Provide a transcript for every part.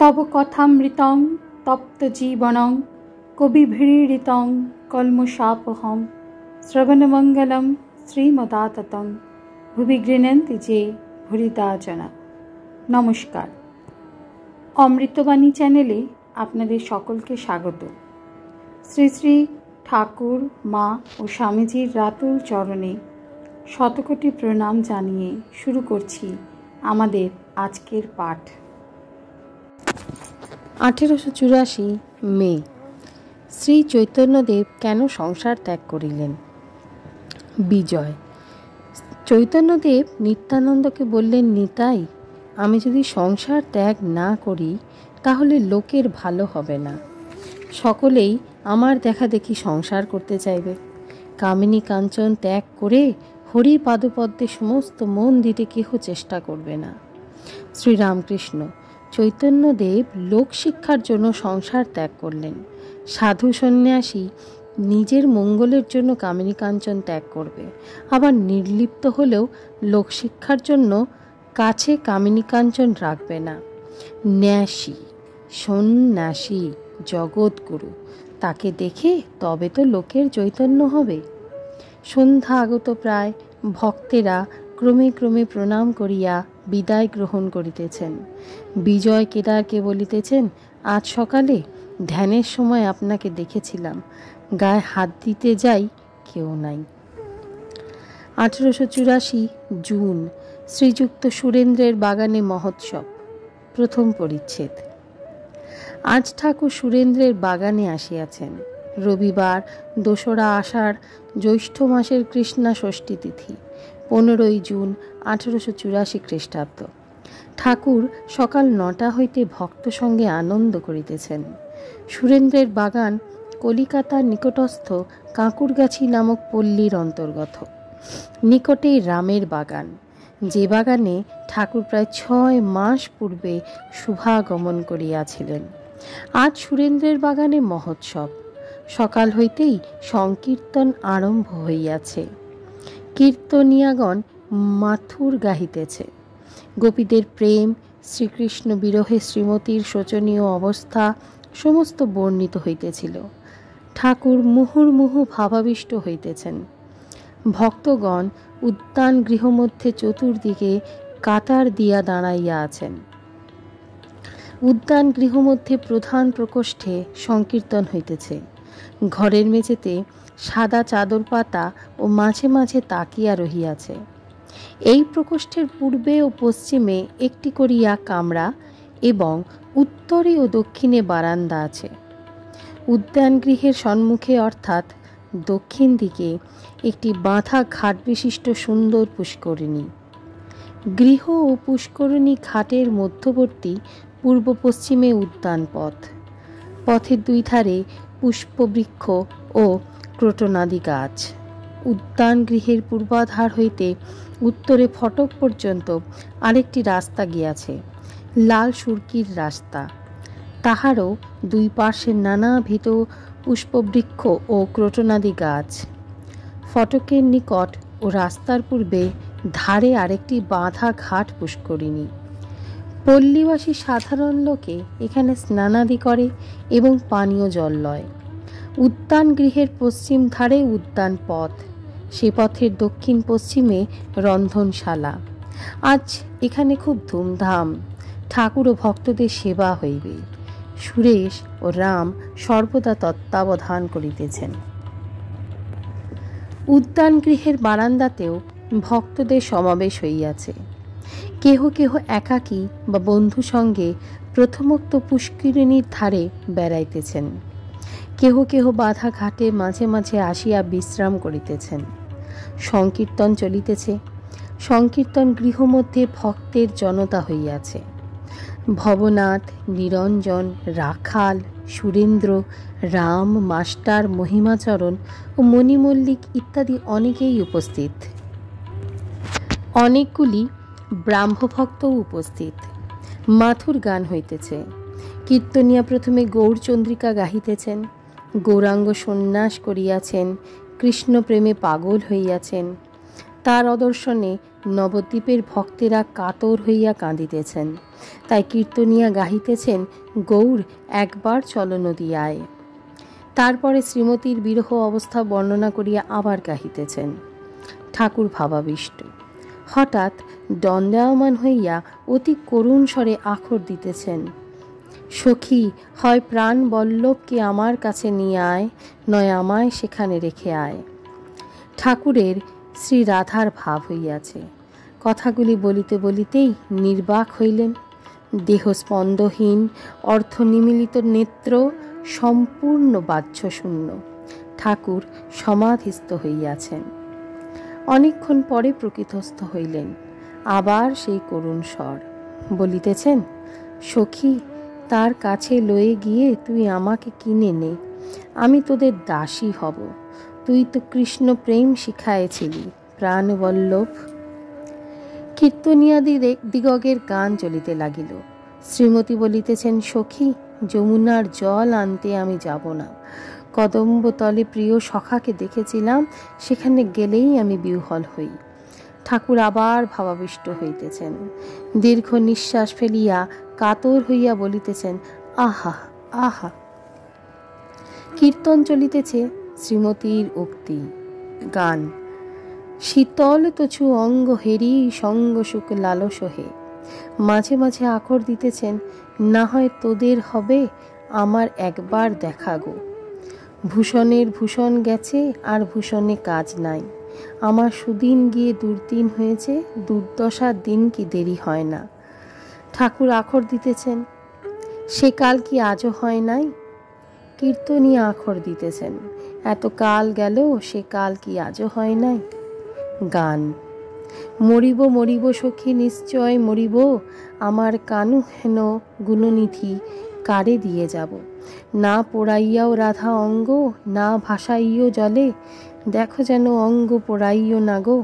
তব কথামৃতং তপ্ত জীবনং কবিভিড়িতং কলমশাপহম শ্রবণমঙ্গলম শ্রীমদাততং ভুবি গৃণন্তি যে ভুরিদা জনা। নমস্কার, অমৃতবাণী চ্যানেলে আপনাদের সকলকে স্বাগত। শ্রী শ্রী ঠাকুর, মা ও স্বামীজির রাতুল চরণে শতকোটি প্রণাম জানিয়ে শুরু করছি আমাদের আজকের পাঠ। 1884 মে। শ্রী চৈতন্যদেব কেন সংসার ত্যাগ করিলেন? বিজয়। চৈতন্যদেব নিত্যানন্দকে বললেন, নিতাই, আমি যদি সংসার ত্যাগ না করি তাহলে লোকের ভালো হবে না। সকলেই আমার দেখা দেখি সংসার করতে চাইবে। কামিনী কাঞ্চন ত্যাগ করে হরি পাদপদ্মে সমস্ত মন দিতে কেহ চেষ্টা করবে না। শ্রীরামকৃষ্ণ। চৈতন্যদেব লোকশিক্ষার জন্য সংসার ত্যাগ করলেন। সাধু সন্ন্যাসী নিজের মঙ্গলের জন্য কামিনী কাঞ্চন ত্যাগ করবে, আবার নির্লিপ্ত হলেও লোকশিক্ষার জন্য কাছে কামিনী কাঞ্চন রাখবে না। ন্যাসী, সন্ন্যাসী, জগৎগুরু, তাকে দেখে তবে তো লোকের চৈতন্য হবে। সন্ধ্যা আগত প্রায়। ভক্তেরা ক্রমে ক্রমে প্রণাম করিয়া বিদায় গ্রহণ করিতেছেন। বিজয় কেদারকে বলিতেছেন, আজ সকালে ধ্যানের সময় আপনাকে দেখেছিলাম, গায়ে হাত দিতে যাই, কেউ নাই। 1884 জুন। শ্রীযুক্ত সুরেন্দ্রের বাগানে মহোৎসব। প্রথম পরিচ্ছেদ। আজ ঠাকুর সুরেন্দ্রের বাগানে আসিয়াছেন। রবিবার, 2রা আষাঢ়, জ্যৈষ্ঠ মাসের কৃষ্ণা ষষ্ঠী তিথি, 15 জুন 1884 খ্রিস্টাব্দ। ঠাকুর সকাল 9টা হইতে ভক্ত সঙ্গে আনন্দ করিতেছেন। সুরেন্দ্রের বাগান কলিকাতার নিকটস্থ কাঁকুরগাছি নামক পল্লীর অন্তর্গত। নিকটেই রামের বাগান, যে বাগানে ঠাকুর প্রায় 6 মাস পূর্বে শুভাগমন করিয়াছিলেন। আজ সুরেন্দ্রের বাগানে মহোৎসব। সকাল হইতেই সংকীর্তন আরম্ভ হইয়াছে। কীর্তনিয়াগণ মাথুর গাহিতেছে। গোপীদের প্রেম, শ্রীকৃষ্ণ বিরহে শ্রীমতীর শোচনীয় অবস্থা সমস্ত বর্ণিত হইতেছিল। ঠাকুর মুহুর্মুহু ভাবাবিষ্ট হইতেছেন। ভক্তগণ উদ্যান গৃহমধ্যে চতুর্দিকে কাতার দিয়া দাঁড়াইয়া আছেন। উদ্যান গৃহমধ্যে প্রধান প্রকোষ্ঠে সংকীর্তন হইতেছে। ঘরের মেঝেতে সাদা চাদর পাতা ও মাঝে মাঝে তাকিয়া রহিয়াছে। এই প্রকোষ্ঠের পূর্বে ও পশ্চিমে একটি করিয়া কামরা এবং উত্তরে ও দক্ষিণে বারান্দা আছে। উদ্যান গৃহের সম্মুখে অর্থাৎ দক্ষিণ দিকে একটি বাঁধা ঘাট বিশিষ্ট সুন্দর পুষ্করিণী। গৃহ ও পুষ্করিণী ঘাটের মধ্যবর্তী পূর্ব পশ্চিমে উদ্যান পথ। পথের 2 ধারে পুষ্পবৃক্ষ ও ক্রোটনাদি গাছ। উদ্যান গৃহের পূর্বাধার হইতে উত্তরে ফটক পর্যন্ত আরেকটি রাস্তা গিয়াছে, লাল সুরকির রাস্তা। তাহারও 2 পার্শ্বে নানাবিধ পুষ্পবৃক্ষ ও ক্রোটনাদি গাছ। ফটকের নিকট ও রাস্তার পূর্বে ধারে আরেকটি বাঁধা ঘাট পুষ্করিণী। পল্লীবাসী সাধারণ লোকে এখানে স্নানাদি করে এবং পানীয় জল লয়। উদ্যান গৃহের পশ্চিম ধারে উদ্যান পথ, সে পথের দক্ষিণ পশ্চিমে রন্ধনশালা। আজ এখানে খুব ধুমধাম। ঠাকুর ও ভক্তদের সেবা হইবে। সুরেশ ও রাম সর্বদা তত্ত্বাবধান করিতেছেন। উদ্যান গৃহের বারান্দাতেও ভক্তদের সমাবেশ হইয়াছে। কেহ কেহ একাকী বা বন্ধু সঙ্গে প্রথমোক্ত পুষ্করিণীর ধারে বেড়াইতেছেন। কেহ কেহ বাঁধা ঘাটে মাঝে মাঝে আসিয়া বিশ্রাম করিতেছেন। সংকীর্তন চলিতেছে। সংকীর্তন গৃহমধ্যে ভক্তের জনতা হইয়াছে। ভবনাথ, নিরঞ্জন, রাখাল, সুরেন্দ্র, রাম, মাস্টার, মহিমাচরণ ও মণিমল্লিক ইত্যাদি অনেকেই উপস্থিত। অনেকগুলি ব্রাহ্মভক্তও উপস্থিত। মাথুর গান হইতেছে। কীর্তনিয়া প্রথমে গৌরচন্দ্রিকা গাহিতেছেন। গৌরাঙ্গ সন্ন্যাস করিয়াছেন, কৃষ্ণ প্রেমে পাগল হইয়াছেন। তার অদর্শনে নবদ্বীপের ভক্তেরা কাতর হইয়া কাঁদিতেছেন। তাই কীর্তনিয়া গাহিতেছেন, গৌর একবার চলো নদিয়ায়। তারপরে শ্রীমতীর বিরহ অবস্থা বর্ণনা করিয়া আবার গাহিতেছেন। ঠাকুর ভাবাবিষ্ট। হঠাৎ দণ্ডায়মান হইয়া অতি করুণ স্বরে আখর দিতেছেন, সখী, হয় প্রাণ বল্লভকে আমার কাছে নিয়ে আয়, নয় আমায় সেখানে রেখে আয়। ঠাকুরের শ্রী রাধার ভাব হইয়াছে। কথাগুলি বলিতে বলিতেই নির্বাক হইলেন। দেহ স্পন্দহীন, অর্থনিমীলিত নেত্র, সম্পূর্ণ বাহ্যশূন্য। ঠাকুর সমাধিস্থ হইয়াছেন। অনেকক্ষণ পরে প্রকৃতস্থ হইলেন। আবার সেই করুণ স্বর বলিতেছেন, সখী, তার কাছে লয়ে গিয়ে তুই আমাকে কিনে নে, আমি তোদের দাসী হব। তুই তো কৃষ্ণ প্রেম শিখায়েছিলি প্রাণবল্লভ। কীর্তনিয়াদি দিগগের গান চলিতে লাগিল। শ্রীমতী বলিতেছেন, সখী, যমুনার জল আনতে আমি যাব না। কদম্বতলে প্রিয় সখাকে দেখেছিলাম, সেখানে গেলেই আমি বিহ্বল হই। ঠাকুর আবার ভাবাবিষ্ট হইতেছেন। দীর্ঘ নিঃশ্বাস ফেলিয়া কাতর হইয়া বলিতেছেন, আহা আহা। কীর্তন চলিতেছে। শ্রীমতীর উক্তি। গান। শীতল তছু অঙ্গ হেরি, সঙ্গ সুখ লালস হে। মাঝে মাঝে আখর দিতেছেন, না হয় তোদের হবে আমার একবার দেখা গো। ভূষণের ভূষণ গেছে, আর ভূষণে কাজ নাই। আমার সুদিন গিয়ে দুর্দিন হয়েছে, দুর্দশার দিন কি দেরি হয় না। ঠাকুর আখর দিতেছেন, সে কাল কি আজও হয় নাই। কীর্তনিয়া আখর দিতেছেন, এত কাল গেল, সে কাল কি আজও হয় নাই। গান। মরিব মরিব সখী নিশ্চয় মরিব, আমার কানু হেন গুণনিধি কারে দিয়ে যাব। না পোড়াইয়াও রাধা অঙ্গ, না ভাসাইও জলে। দেখো যেন অঙ্গ পোড়াইও না গো,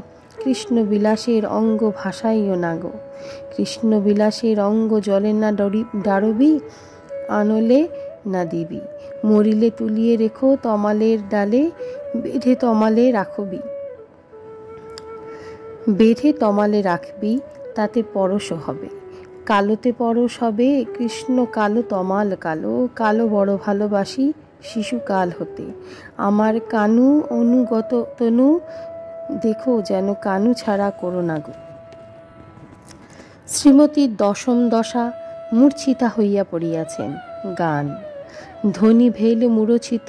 কৃষ্ণ বিলাসের অঙ্গ ভাসাইও না গো। কৃষ্ণ বিলাসের অঙ্গ জলে না ডারবি, আনলে না দিবি। মরিলে তুলিয়ে রেখো তমালের ডালে, বেঁধে তমালে রাখবি। বেঁধে তমালে রাখবি, তাতে পরশ হবে। কালোতে পরশ হবে, কৃষ্ণ কালো তমাল কালো। কালো বড় ভালোবাসি শিশুকাল হতে, আমার কানু অনুগত তনু। দেখো যেন কানু ছাড়া করো না গো। শ্রীমতীর দশম দশা, মূর্ছিতা হইয়া পড়িয়াছেন। গান। ধ্বনি ভেল মূরছিত,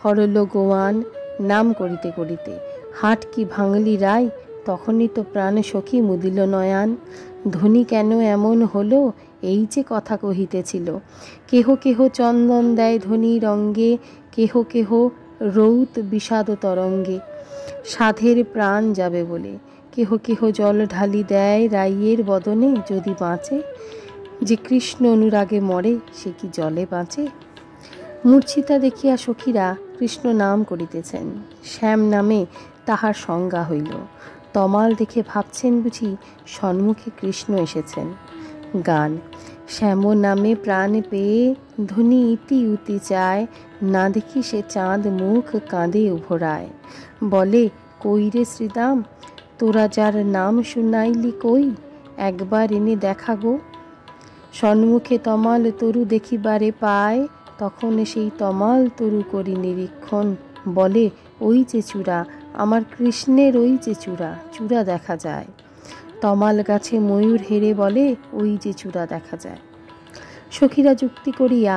হরল গোয়ান, নাম করিতে করিতে। হাট কি ভাঙলি রায়, তখনই তো প্রাণ সখী মুদিল নয়ান। ধ্বনি কেন এমন হলো, এই যে কথা কহিতেছিল। কেহ কেহ চন্দন দেয় ধ্বনির অঙ্গে, কেহ কেহ রৌত বিষাদ তরঙ্গে। সাধের প্রাণ যাবে বলে কেহ কেহ জল ঢালি দেয় রাইয়ের বদনে, যদি বাঁচে। যে কৃষ্ণ অনুরাগে মরে, সে কি জলে বাঁচে। মূর্ছিতা দেখিয়া সখীরা কৃষ্ণ নাম করিতেছেন। শ্যাম নামে তাহার সংজ্ঞা হইল। তমাল দেখে ভাবছেন বুঝি সন্মুখে কৃষ্ণ এসেছেন। গান। শ্যাম নামে প্রাণ পেয়ে, ধ্বনি ইতি উতি চায়। না দেখি সে চাঁদ মুখ কাঁদে উভরায়। বলে, কই রে শ্রীদাম, তোরা যার নাম শুনাইলি কই, একবার এনে দেখা গো। সন্মুখে তমাল তরু দেখিবারে পায়, তখন সেই তমাল তরু করি নিরীক্ষণ। বলে, ওই যে চূড়া, আমার কৃষ্ণের ওই যে চূড়া, চূড়া দেখা যায়। তমাল গাছে ময়ূর হেরে বলে, ওই যে চূড়া দেখা যায়। সখীরা যুক্তি করিয়া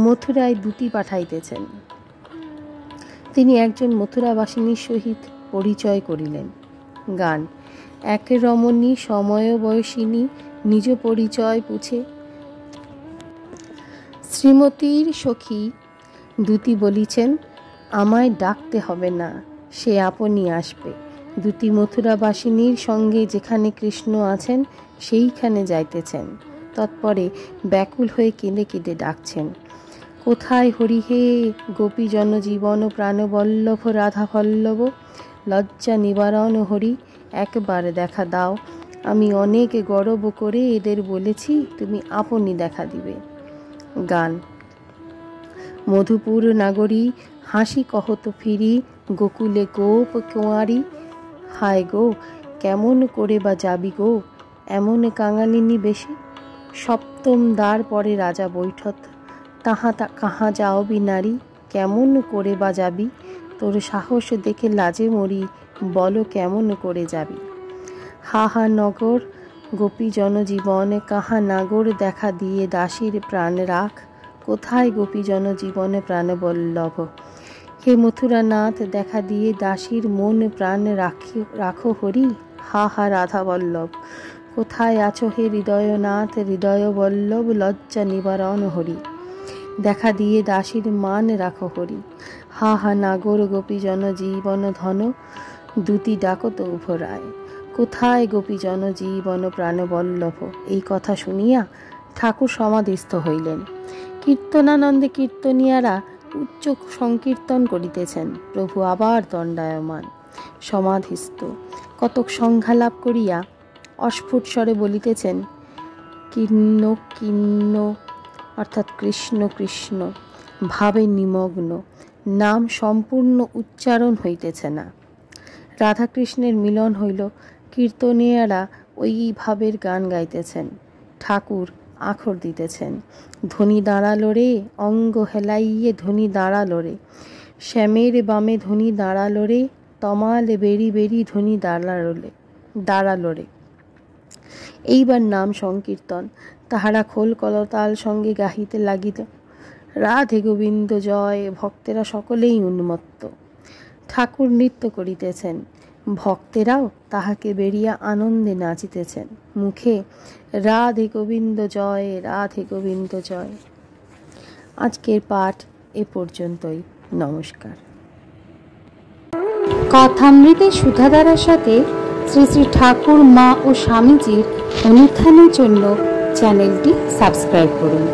মথুরায় দূতি পাঠাইতেছেন। তিনি একজন মথুরাবাসিনীর সহিত পরিচয় করিলেন। গান। এক রমণী সমবয়সিনী, নিজ পরিচয় পুছে। শ্রীমতীর সখী দূতি বলিছেন, আমায় ডাকতে হবে না, সে আপনি আসবে। দূতি মথুরাবাসিনীর সঙ্গে যেখানে কৃষ্ণ আছেন সেইখানে যাইতেছেন। তৎপরে ব্যাকুল হয়ে কেঁদে কেঁদে ডাকছেন, কোথায় হরি হে, গোপী জনজীবন প্রাণবল্লভ রাধা বল্লভ। লজ্জা নিবারণ হরি, একবার দেখা দাও। আমি অনেক গর্ব করে এদের বলেছি, তুমি আপনি দেখা দিবে। গান। মধুপুর নাগরী, হাসি কহত ফিরি, গোকুলে গোপ কুঁয়ারি। হায় গো, কেমন করে বা যাবি গো, এমন কাঙালিনী বেশি। সপ্তম দ্বার পরে রাজা বৈঠত, কাহা যাওবি নারী, কেমন করে বা যাবি, তোর সাহস দেখে লাজে মরি, বলো কেমন করে যাবি। হা হা নগর গোপী জনজীবন, কাহা নাগর দেখা দিয়ে দাসীর প্রাণ রাখ, কোথায় গোপী জনজীবনে প্রাণবল্লভ। হে মথুরানাথ দেখা দিয়ে দাসীর মন প্রাণ রাখো হরি, হা হা রাধা বল্লভ, কোথায় আছো হে হৃদয়নাথ হৃদয় বল্লভ, লজ্জা নিবারণ হরি, দেখা দিয়ে দাসীর মান রাখো হরি, হা হা নাগর গোপী জনজীবন ধন, দুতি ডাকো তো উভরায়, কোথায় গোপী জনজীবন প্রাণবল্লভ। এই কথা শুনিয়া ঠাকুর সমাধিস্থ হইলেন। কীর্তনানন্দে কীর্তনিয়ারা উচ্চ সংকীর্তন করিতেছেন। প্রভু আবার দণ্ডায়মান, সমাধিস্থ, কতক সংজ্ঞা লাভ করিয়া অস্ফুট স্বরে বলিতেছেন, কীর্ণ কীর্ণ অর্থাৎ কৃষ্ণ কৃষ্ণ, ভাবে নিমগ্ন, নাম সম্পূর্ণ উচ্চারণ হইতেছে না। রাধাকৃষ্ণের মিলন হইল, কীর্তনিয়ারা ওই ভাবের গান গাইতেছেন, ঠাকুর আখর দিতেছেন। ধ্বনি দাঁড়ালো রে, অঙ্গ হেলাইয়ে ধ্বনি দাঁড়ালো রে, শ্যামের বামে ধ্বনি দাঁড়ালো রে, তমাল বেরি বেরি ধ্বনি দাঁড়ালো রে। এইবার নাম সংকীর্তন তাহারা খোল কলতাল সঙ্গে গাহিতে লাগিল। রাধে গোবিন্দ জয়, ভক্তেরা সকলেই উন্মত্ত। ঠাকুর নৃত্য করিতেছেন, ভক্তেরাও তাহাকে বেরিয়া আনন্দে নাচিতেছেন, মুখে রাধে গোবিন্দ জয়, রাধে গোবিন্দ জয়। আজকের পাঠ এ পর্যন্তই। নমস্কার। কথামৃতের সুধাধারার সাথে শ্রী শ্রী ঠাকুর, মা ও স্বামীজির অনুত্থানের জন্য চ্যানেলটি সাবস্ক্রাইব করুন।